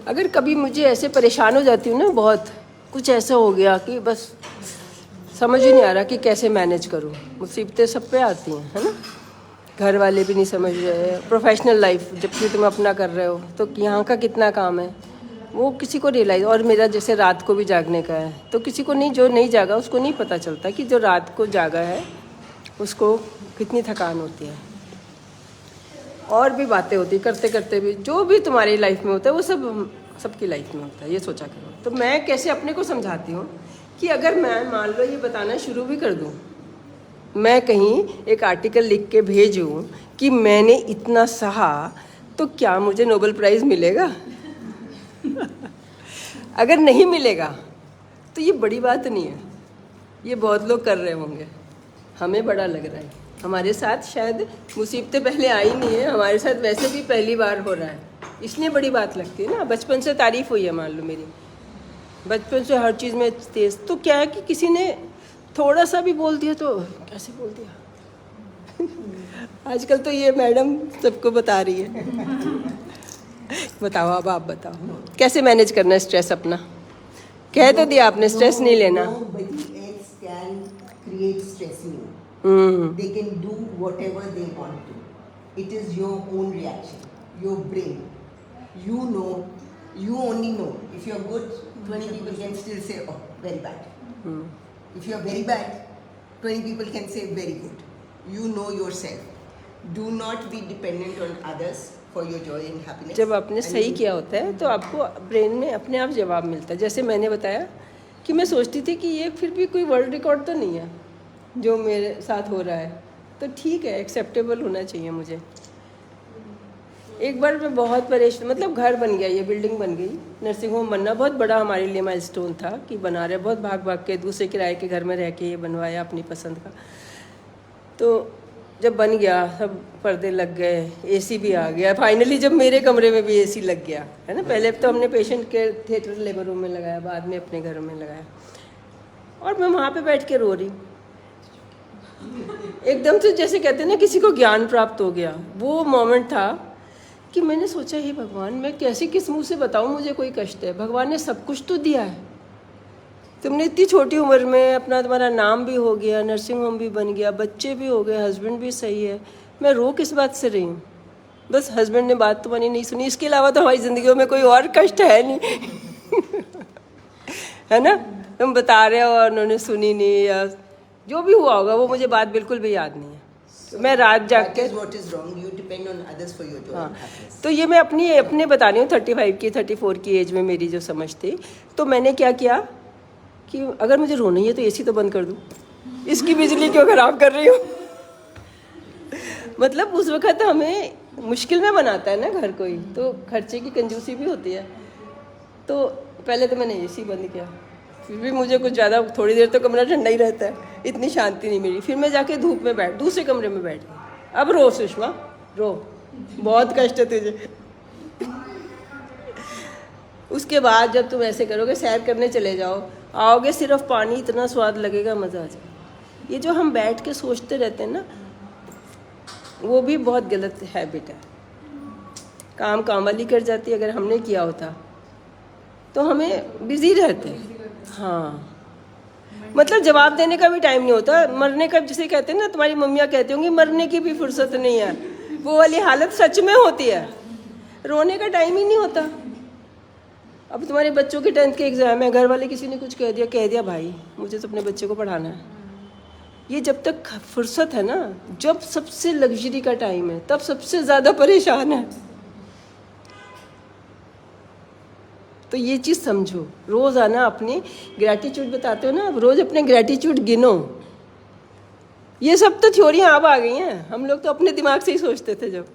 अगर कभी मुझे ऐसे परेशान हो जाती हूँ ना, बहुत कुछ ऐसा हो गया कि बस समझ ही नहीं आ रहा कि कैसे मैनेज करूँ। मुसीबतें सब पे आती हैं, है ना। घर वाले भी नहीं समझ रहे, प्रोफेशनल लाइफ जबकि तुम अपना कर रहे हो तो यहाँ का कितना काम है वो किसी को रियलाइज। और मेरा जैसे रात को भी जागने का है, तो किसी को नहीं, जो नहीं जागा उसको नहीं पता चलता कि जो रात को जागा है उसको कितनी थकान होती है। और भी बातें होती करते करते भी, जो भी तुम्हारी लाइफ में होता है वो सब सबकी लाइफ में होता है, ये सोचा करो। तो मैं कैसे अपने को समझाती हूँ कि अगर मैं मान लो ये बताना शुरू भी कर दूँ, मैं कहीं एक आर्टिकल लिख के भेजूँ कि मैंने इतना सहा, तो क्या मुझे नोबेल प्राइज़ मिलेगा? अगर नहीं मिलेगा तो ये बड़ी बात नहीं है, ये बहुत लोग कर रहे होंगे, हमें बड़ा लग रहा है। हमारे साथ शायद मुसीबतें पहले आई नहीं है, हमारे साथ वैसे भी पहली बार हो रहा है, इसलिए बड़ी बात लगती है ना। बचपन से तारीफ हुई है, मान लो मेरी बचपन से हर चीज़ में तेज़, तो क्या है कि किसी ने थोड़ा सा भी बोल दिया तो कैसे बोल दिया। आजकल तो ये मैडम सबको बता रही है। बताओ, अब आप बताओ कैसे मैनेज करना है स्ट्रेस अपना। कह तो दिया आपने, स्ट्रेस नहीं लेना। They can do whatever they want to. It is your own reaction, your brain. You know, you only know. If you're good, 20 people can still say, oh, very bad. If you're very bad, 20 people can say very good. You know yourself. Do not be dependent on others for your joy and happiness. जब आपने सही किया होता है तो आपको brain में अपने आप जवाब मिलता है। जैसे मैंने बताया कि मैं सोचती थी कि ये फिर भी कोई वर्ल्ड रिकॉर्ड तो नहीं है जो मेरे साथ हो रहा है, तो ठीक है, एक्सेप्टेबल होना चाहिए मुझे। एक बार मैं बहुत परेशान, मतलब घर बन गया, ये बिल्डिंग बन गई, नर्सिंग होम बनना बहुत बड़ा हमारे लिए माइलस्टोन था कि बना रहे, बहुत भाग भाग के दूसरे किराए के घर में रह के ये बनवाया अपनी पसंद का। तो जब बन गया, सब पर्दे लग गए, एसी भी आ गया फाइनली, जब मेरे कमरे में भी एसी लग गया, है ना। पहले तो हमने पेशेंट के थिएटर लेबर रूम में लगाया, बाद में अपने घर में लगाया, और मैं वहाँ पे बैठ के रो रही। एकदम से जैसे कहते हैं ना किसी को ज्ञान प्राप्त हो गया, वो मोमेंट था कि मैंने सोचा, हे भगवान, मैं कैसे किस मुँह से बताऊँ मुझे कोई कष्ट है। भगवान ने सब कुछ तो दिया है, तुमने इतनी छोटी उम्र में अपना, तुम्हारा नाम भी हो गया, नर्सिंग होम भी बन गया, बच्चे भी हो गए, हस्बैंड भी सही है, मैं रो किस बात से रही हूँ? बस हस्बैंड ने बात तुम्हारी नहीं सुनी, इसके अलावा तो हमारी ज़िंदगी में कोई और कष्ट है नहीं। है ना, तुम बता रहे हो और उन्होंने सुनी नहीं, या जो भी हुआ होगा वो मुझे बात बिल्कुल भी याद नहीं है। तो मैं रात जाग के, हाँ, तो ये मैं अपने बता रही हूँ 35 की 34 की एज में मेरी जो समझ थी, तो मैंने क्या किया कि अगर मुझे रोना ही है तो एसी तो बंद कर दूँ, इसकी बिजली क्यों ख़राब कर रही हूँ। मतलब उस वक़्त हमें मुश्किल में बनाता है ना घर कोई, तो खर्चे की कंजूसी भी होती है। तो पहले तो मैंने एसी बंद किया, फिर भी मुझे कुछ ज़्यादा, थोड़ी देर तो कमरा ठंडा ही रहता है, इतनी शांति नहीं मिली। फिर मैं जाके धूप में बैठ, दूसरे कमरे में बैठ गई। अब रो सुषमा, रो, बहुत कष्ट है तुझे। उसके बाद जब तुम ऐसे करोगे, सैर करने चले जाओ, आओगे, सिर्फ पानी, इतना स्वाद लगेगा, मज़ा आ जाए। ये जो हम बैठ के सोचते रहते हैं ना, वो भी बहुत गलत हैबिट है। काम वाली कर जाती, अगर हमने किया होता तो हमें बिजी रहते हैं। हाँ, मतलब जवाब देने का भी टाइम नहीं होता, मरने का, जिसे कहते हैं ना, तुम्हारी मम्मियाँ कहती होंगी मरने की भी फुर्सत नहीं है, वो वाली हालत सच में होती है। रोने का टाइम ही नहीं होता। अब तुम्हारे बच्चों के 10th के एग्ज़ाम है, घर वाले किसी ने कुछ कह दिया भाई मुझे तो अपने बच्चे को पढ़ाना है। ये जब तक फुर्सत है ना, जब सबसे लग्जरी का टाइम है, तब सबसे ज़्यादा परेशान है। तो ये चीज़ समझो, रोज़ाना अपनी ग्रैटिट्यूड बताते हो ना, रोज़ अपने ग्रैटिट्यूड गिनो। ये सब तो थ्योरियाँ अब आ गई हैं, हम लोग तो अपने दिमाग से ही सोचते थे। जब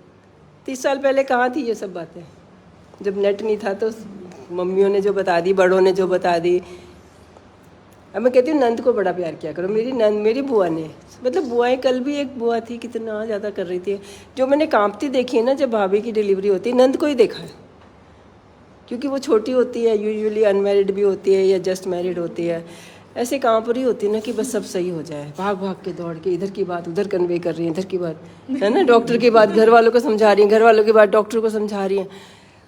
30 साल पहले कहाँ थी ये सब बातें, जब नेट नहीं था, तो मम्मियों ने जो बता दी, बड़ों ने जो बता दी। अब मैं कहती हूँ नंद को बड़ा प्यार किया करो। मेरी नंद, मेरी बुआ ने, मतलब बुआएं, कल भी एक बुआ थी, कितना ज़्यादा कर रही थी, जो मैंने कांपती देखी है ना जब भाभी की डिलीवरी होती है, नंद को ही देखा है, क्योंकि वो छोटी होती है, यूजुअली अनमैरिड भी होती है या जस्ट मैरिड होती है, ऐसे कांप रही होती है ना कि बस सब सही हो जाए, भाग भाग के दौड़ के इधर की बात उधर कन्वे कर रही हैं, इधर की बात, है ना, डॉक्टर की बात घर वालों को समझा रही हैं, घर वालों की बात डॉक्टर को समझा रही हैं।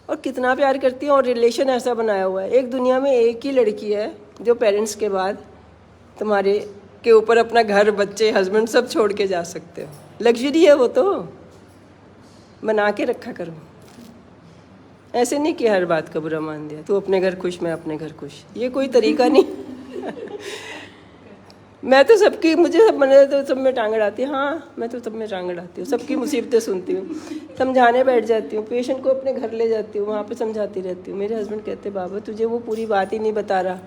और कितना प्यार करती हैं, और रिलेशन ऐसा बनाया हुआ है। एक दुनिया में एक ही लड़की है जो पेरेंट्स के बाद तुम्हारे के ऊपर अपना घर, बच्चे, हस्बैंड सब छोड़ के जा सकते हो। लग्जरी है वो, तो बना के रखा करो। ऐसे नहीं कि हर बात का बुरा मान दिया, तू अपने घर खुश, मैं अपने घर खुश, ये कोई तरीका नहीं। मैं तो सबकी, मुझे सब मैंने तो सब में टांग अड़ाती है। हाँ, मैं तो सब में टांग अड़ाती हूँ, सबकी मुसीबतें सुनती हूँ, समझाने बैठ जाती हूँ, पेशेंट को अपने घर ले जाती हूँ, वहाँ पे समझाती रहती हूँ। मेरे हस्बैंड कहते बाबा तुझे वो पूरी बात ही नहीं बता रहा,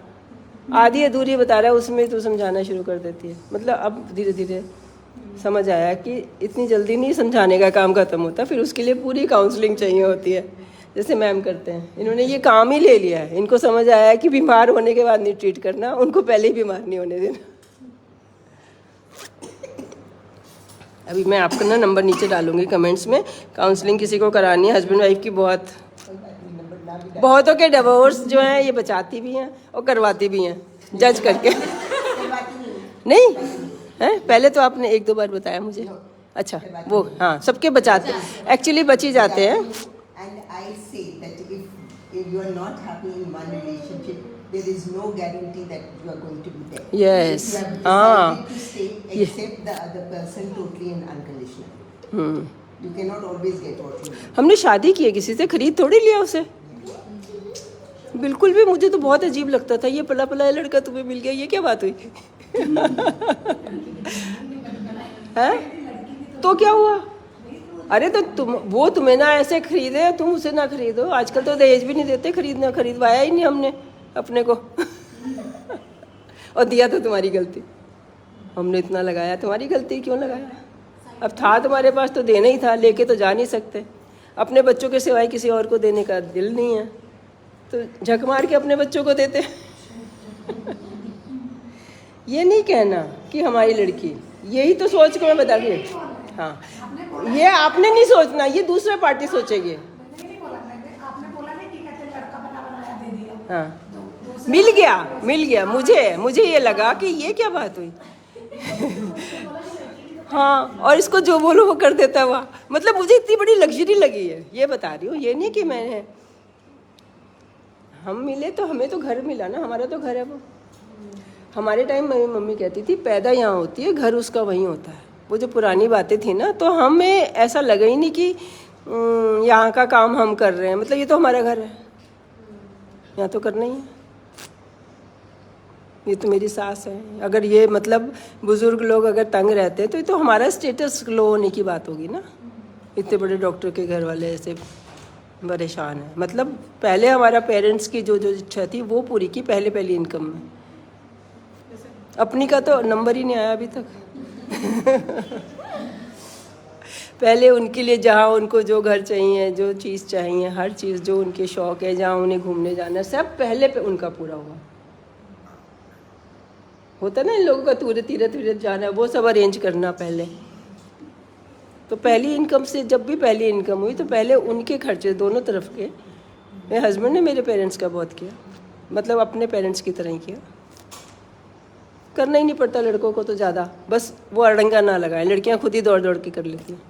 आधी अधूरी बता रहा है, उसमें तू समझाना शुरू कर देती है। मतलब अब धीरे धीरे समझ आया कि इतनी जल्दी नहीं समझाने का काम खत्म होता, फिर उसके लिए पूरी काउंसलिंग चाहिए होती है, जैसे मैम करते हैं। इन्होंने ये काम ही ले लिया है, इनको समझ आया है कि बीमार होने के बाद नहीं ट्रीट करना, उनको पहले ही बीमार नहीं होने देना। अभी मैं आपका ना नंबर नीचे डालूंगी कमेंट्स में, काउंसलिंग किसी को करानी है, हस्बैंड वाइफ की, बहुतों के डिवोर्स जो हैं ये बचाती भी हैं और करवाती भी हैं, जज करके। नहीं है, पहले तो आपने 1-2 बार बताया मुझे। अच्छा, वो हाँ, सबके बचाते, एक्चुअली बच ही जाते हैं। If you are not happy in one relationship, there is no guarantee that you are going to be there. Yes. If you have decided to stay, accept the other person totally and unconditionally. You cannot always get what you want. हमने शादी की है किसी से, खरीद थोड़ी लिया उसे। बिल्कुल भी, मुझे तो बहुत अजीब लगता था, ये पला पला लड़का तुम्हें मिल गया, ये क्या बात हुई? है तो क्या हुआ? अरे तो वो तुम्हें ना ऐसे खरीदे, तुम उसे ना खरीदो। आजकल तो दहेज भी नहीं देते, खरीदवाया ही नहीं हमने अपने को। और दिया तो तुम्हारी गलती, हमने इतना लगाया, तुम्हारी गलती क्यों लगाया? अब था तुम्हारे पास तो देना ही था, लेके तो जा नहीं सकते। अपने बच्चों के सिवाय किसी और को देने का दिल नहीं है, तो झक मार के अपने बच्चों को देते। ये नहीं कहना कि हमारी लड़की, यही तो सोच को मैं बता रही हूँ। हाँ, ये आपने नहीं सोचना, ये दूसरे पार्टी सोचेगी। हाँ, मिल गया मुझे ये लगा कि ये क्या बात हुई। हाँ, और इसको जो बोलो वो कर देता हुआ, मतलब मुझे इतनी बड़ी लग्जरी लगी है, ये बता रही हूँ। ये नहीं कि मैंने, हम मिले तो हमें तो घर मिला ना, हमारा तो घर है वो। हमारे टाइम मेरी मम्मी कहती थी पैदा यहाँ होती है, घर उसका वहीं होता है। वो जो पुरानी बातें थी ना, तो हमें ऐसा लगा ही नहीं कि यहाँ का काम हम कर रहे हैं, मतलब ये तो हमारा घर है, यहाँ तो करना ही है। ये तो मेरी सास है। अगर ये मतलब बुजुर्ग लोग अगर तंग रहते हैं तो ये तो हमारा स्टेटस लो होने की बात होगी ना। इतने बड़े डॉक्टर के घर वाले ऐसे परेशान हैं, मतलब पहले हमारा पेरेंट्स की जो इच्छा थी वो पूरी की, पहली इनकम में। अपनी का तो नंबर ही नहीं आया अभी तक। पहले उनके लिए जहाँ उनको जो घर चाहिए, जो चीज़ चाहिए, हर चीज़ जो उनके शौक है, जहाँ उन्हें घूमने जाना, सब पहले पे उनका पूरा हुआ। होता ना इन लोगों का तीरथ जाना, वो सब अरेंज करना पहले। तो पहली इनकम से, जब भी पहली इनकम हुई तो पहले उनके खर्चे दोनों तरफ के। मेरे हस्बैंड ने मेरे पेरेंट्स का बहुत किया, मतलब अपने पेरेंट्स की तरह ही किया। करना ही नहीं पड़ता लड़कों को तो ज़्यादा, बस वो अड़ंगा ना लगाएं। लड़कियां खुद ही दौड़ के कर लेती हैं।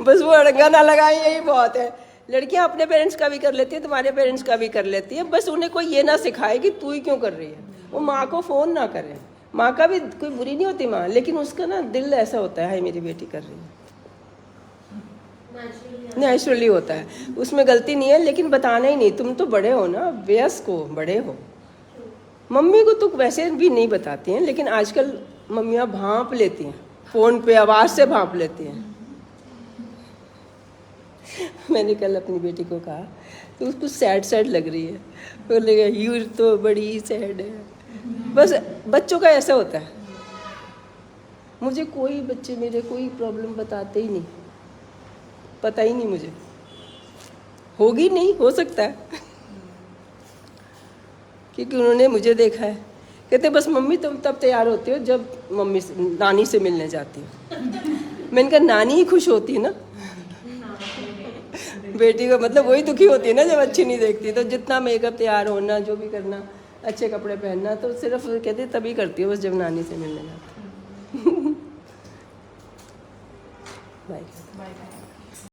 बस वो अड़ंगा ना लगाएं, यही बहुत है। लड़कियां अपने पेरेंट्स का भी कर लेती है, तुम्हारे पेरेंट्स का भी कर लेती है, बस उन्हें कोई ये ना सिखाए कि तू ही क्यों कर रही है। वो माँ को फ़ोन ना करे, माँ का भी कोई बुरी नहीं होती माँ, लेकिन उसका ना दिल ऐसा होता है, हाय मेरी बेटी कर रही है, नेचुरली होता है, उसमें गलती नहीं है। लेकिन बताना ही नहीं, तुम तो बड़े हो ना, वयस्क हो, बड़े हो। मम्मी को तो वैसे भी नहीं बताती हैं, लेकिन आजकल मम्मियाँ भांप लेती हैं, फ़ोन पे आवाज़ से भांप लेती हैं। मैंने कल अपनी बेटी को कहा तो उसको सैड लग रही है, बोलेगा यू तो बड़ी सैड है। बस बच्चों का ऐसा होता है। मुझे कोई बच्चे मेरे कोई प्रॉब्लम बताते ही नहीं, पता ही नहीं मुझे, होगी नहीं, हो सकता है, क्योंकि उन्होंने मुझे देखा है। कहते बस मम्मी तुम तब तैयार होती हो जब मम्मी से, नानी से मिलने जाती हो। मैंने कहा नानी ही खुश होती है ना, बेटी को मतलब वही दुखी होती है ना जब अच्छी नहीं देखती। तो जितना मेकअप, तैयार होना, जो भी करना, अच्छे कपड़े पहनना, तो सिर्फ कहते तभी करती हो बस जब नानी से मिलने जाती। बाय।